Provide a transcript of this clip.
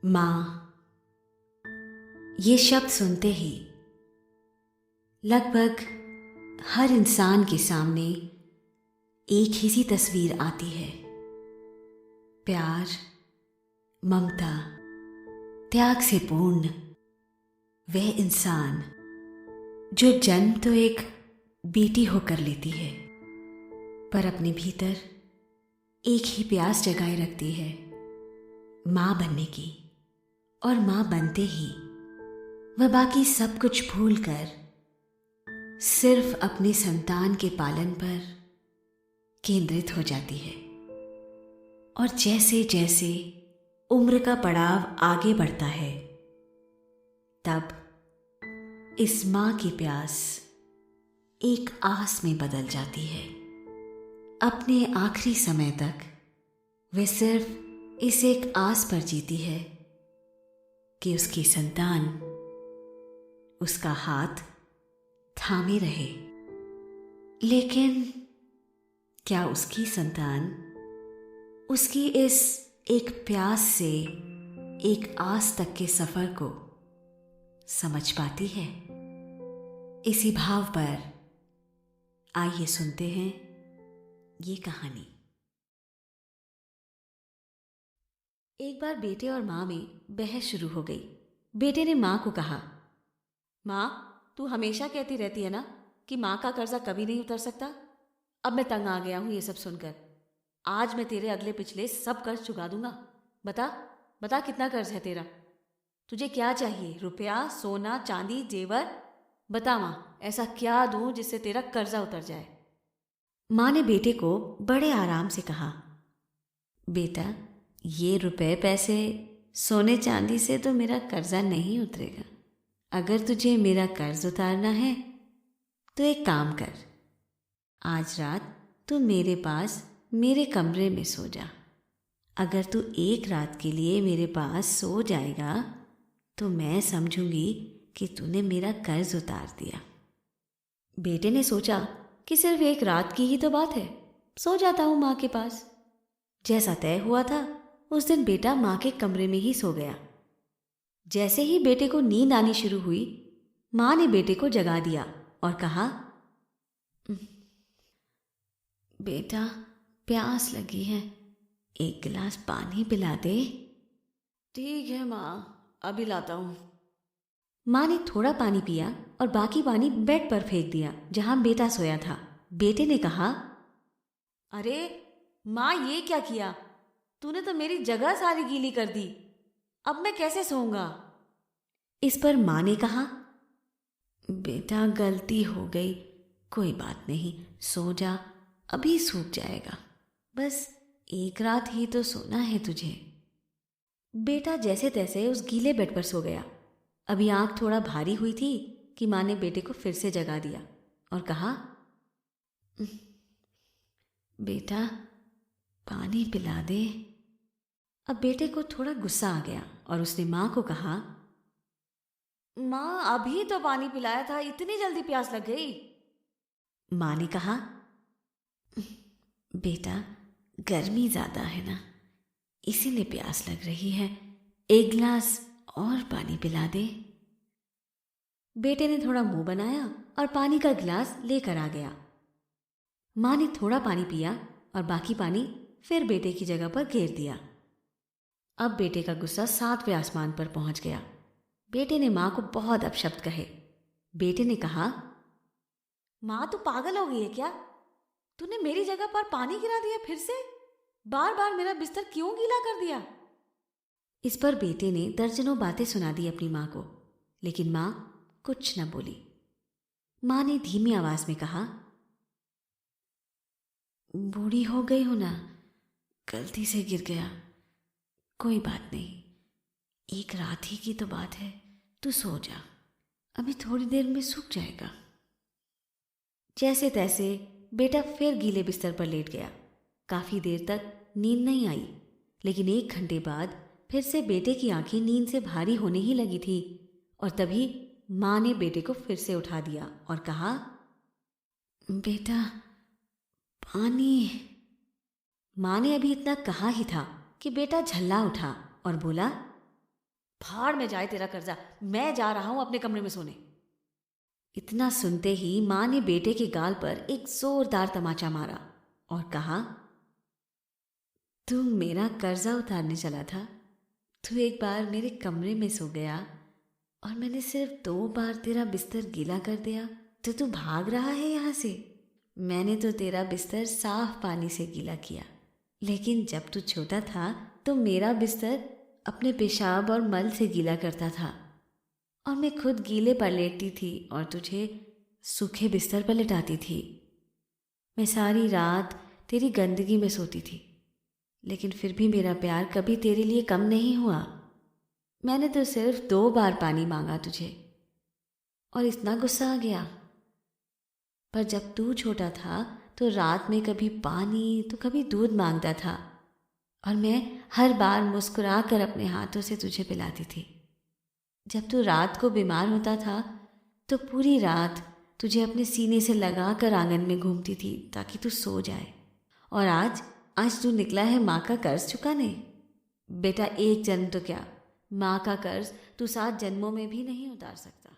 माँ, ये शब्द सुनते ही लगभग हर इंसान के सामने एक ही सी तस्वीर आती है। प्यार, ममता, त्याग से पूर्ण वह इंसान जो जन्म तो एक बेटी होकर लेती है, पर अपने भीतर एक ही प्यास जगाए रखती है, माँ बनने की। और माँ बनते ही वह बाकी सब कुछ भूलकर सिर्फ अपने संतान के पालन पर केंद्रित हो जाती है। और जैसे जैसे उम्र का पड़ाव आगे बढ़ता है, तब इस माँ की प्यास एक आस में बदल जाती है। अपने आखिरी समय तक वह सिर्फ इस एक आस पर जीती है कि उसकी संतान उसका हाथ थामे रहे। लेकिन क्या उसकी संतान उसकी इस एक प्यास से एक आस तक के सफर को समझ पाती है? इसी भाव पर आइए सुनते हैं ये कहानी। एक बार बेटे और माँ में बहस शुरू हो गई। बेटे ने माँ को कहा, माँ, तू हमेशा कहती रहती है ना कि माँ का कर्जा कभी नहीं उतर सकता। अब मैं तंग आ गया हूँ ये सब सुनकर। आज मैं तेरे अगले पिछले सब कर्ज चुका दूंगा। बता बता, कितना कर्ज है तेरा? तुझे क्या चाहिए? रुपया, सोना, चांदी, जेवर? बता माँ, ऐसा क्या दूं जिससे तेरा कर्जा उतर जाए? माँ ने बेटे को बड़े आराम से कहा, बेटा, ये रुपए पैसे सोने चांदी से तो मेरा कर्जा नहीं उतरेगा। अगर तुझे मेरा कर्ज उतारना है तो एक काम कर, आज रात तू मेरे पास मेरे कमरे में सो जा। अगर तू एक रात के लिए मेरे पास सो जाएगा तो मैं समझूंगी कि तूने मेरा कर्ज उतार दिया। बेटे ने सोचा कि सिर्फ एक रात की ही तो बात है, सो जाता हूँ माँ के पास। जैसा तय हुआ था, उस दिन बेटा माँ के कमरे में ही सो गया। जैसे ही बेटे को नींद आनी शुरू हुई, माँ ने बेटे को जगा दिया और कहा, बेटा, प्यास लगी है, एक गिलास पानी पिला दे। ठीक है माँ, अभी लाता हूँ। माँ ने थोड़ा पानी पिया और बाकी पानी बेड पर फेंक दिया जहां बेटा सोया था। बेटे ने कहा, अरे माँ, ये क्या किया? तूने तो मेरी जगह सारी गीली कर दी। अब मैं कैसे सोऊंगा? इस पर माँ ने कहा, बेटा, गलती हो गई, कोई बात नहीं, सो जा, अभी सूख जाएगा। बस एक रात ही तो सोना है तुझे। बेटा जैसे तैसे उस गीले बेड पर सो गया। अभी आंख थोड़ा भारी हुई थी कि माँ ने बेटे को फिर से जगा दिया और कहा, बेटा, पानी पिला दे। अब बेटे को थोड़ा गुस्सा आ गया और उसने माँ को कहा, माँ, अभी तो पानी पिलाया था, इतनी जल्दी प्यास लग गई? माँ ने कहा, बेटा, गर्मी ज़्यादा है ना, इसीलिए प्यास लग रही है, एक गिलास और पानी पिला दे। बेटे ने थोड़ा मुंह बनाया और पानी का गिलास लेकर आ गया। माँ ने थोड़ा पानी पिया और बाकी पानी फिर बेटे की जगह पर घेर दिया। अब बेटे का गुस्सा 7वें आसमान पर पहुंच गया। बेटे ने माँ को बहुत अपशब्द कहे। बेटे ने कहा, माँ, तू पागल हो गई है क्या? तूने मेरी जगह पर पानी गिरा दिया फिर से? बार बार मेरा बिस्तर क्यों गीला कर दिया? इस पर बेटे ने दर्जनों बातें सुना दी अपनी माँ को, लेकिन माँ कुछ न बोली। माँ ने धीमी आवाज में कहा, बूढ़ी हो गई हो ना, गलती से गिर गया, कोई बात नहीं, एक रात ही की तो बात है, तू सो जा, अभी थोड़ी देर में सूख जाएगा। जैसे तैसे बेटा फिर गीले बिस्तर पर लेट गया। काफी देर तक नींद नहीं आई, लेकिन 1 घंटे बाद फिर से बेटे की आंखें नींद से भारी होने ही लगी थी। और तभी माँ ने बेटे को फिर से उठा दिया और कहा, बेटा, पानी। माँ ने अभी इतना कहा ही था कि बेटा झल्ला उठा और बोला, फाड़ में जाए तेरा कर्जा, मैं जा रहा हूं अपने कमरे में सोने। इतना सुनते ही मां ने बेटे के गाल पर एक जोरदार तमाचा मारा और कहा, तू मेरा कर्जा उतारने चला था, तू एक बार मेरे कमरे में सो गया और मैंने सिर्फ 2 बार तेरा बिस्तर गीला कर दिया तो तू भाग रहा है यहाँ से। मैंने तो तेरा बिस्तर साफ पानी से गीला किया, लेकिन जब तू छोटा था तो मेरा बिस्तर अपने पेशाब और मल से गीला करता था और मैं खुद गीले पर लेटती थी और तुझे सूखे बिस्तर पर लिटाती थी। मैं सारी रात तेरी गंदगी में सोती थी, लेकिन फिर भी मेरा प्यार कभी तेरे लिए कम नहीं हुआ। मैंने तो सिर्फ 2 बार पानी मांगा तुझे और इतना गुस्सा आ गया। पर जब तू छोटा था तो रात में कभी पानी तो कभी दूध मांगता था और मैं हर बार मुस्कुरा कर अपने हाथों से तुझे पिलाती थी। जब तू रात को बीमार होता था तो पूरी रात तुझे अपने सीने से लगा कर आंगन में घूमती थी ताकि तू सो जाए। और आज तू निकला है माँ का कर्ज चुकाने। बेटा, एक जन्म तो क्या, माँ का कर्ज तू 7 जन्मों में भी नहीं उतार सकता।